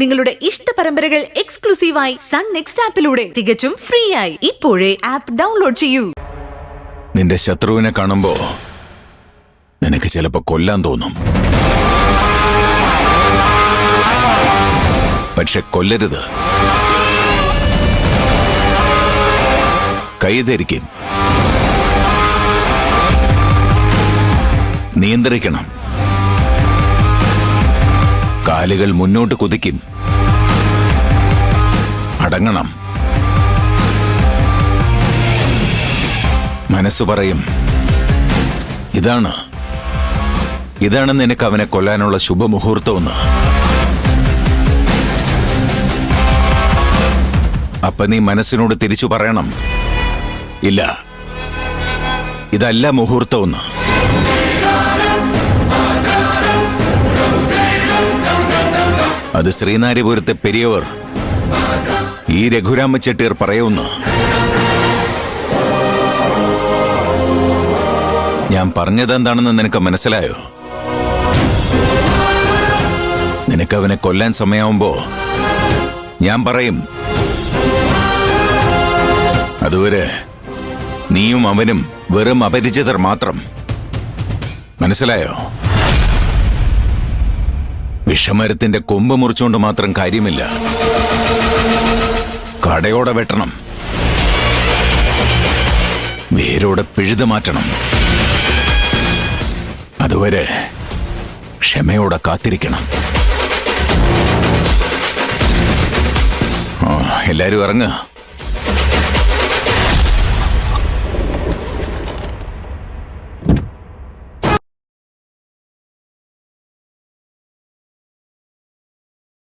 നിങ്ങളുടെ ഇഷ്ട പരമ്പരകൾ എക്സ്ക്ലൂസീവായി സൺ നെക്സ്റ്റ് ആപ്പിലൂടെ തികച്ചും ഫ്രീ ആയി ഇപ്പോഴേ ആപ്പ് ഡൗൺലോഡ് ചെയ്യൂ. നിന്റെ ശത്രുവിനെ കാണുമ്പോ നിനക്ക് ചിലപ്പോ കൊല്ലാൻ തോന്നും. പക്ഷെ കൊല്ലരുത്. കൈധരിക്കും, നിയന്ത്രിക്കണം. കാലുകൾ മുന്നോട്ട് കുതിക്കും. അടങ്ങണം. മനസ്സ് പറയും, ഇതാണ് നിനക്ക് അവനെ കൊല്ലാനുള്ള ശുഭമുഹൂർത്തമെന്ന്. അപ്പൊ നീ മനസ്സിനോട് തിരിച്ചു പറയണം, ഇല്ല, ഇതല്ല മുഹൂർത്തമെന്ന്. അത് ശ്രീനാര്യപുരത്തെ പെരിയവർ ഈ രഘുരാമ ചെട്ടിയർ പറയുന്നു. ഞാൻ പറഞ്ഞതെന്താണെന്ന് നിനക്ക് മനസ്സിലായോ? നിനക്കവനെ കൊല്ലാൻ സമയമാവുമ്പോ ഞാൻ പറയും, അതുവരെ നീയും അവനും വെറും അപരിചിതർ മാത്രം. മനസ്സിലായോ? വിഷമരത്തിന്റെ കൊമ്പ് മുറിച്ചുകൊണ്ട് മാത്രം കാര്യമില്ല. കടയോടെ വെട്ടണം, വേരോടെ പിഴുതു മാറ്റണം. അതുവരെ ക്ഷമയോടെ കാത്തിരിക്കണം. എല്ലാരും ഇറങ്ങുക.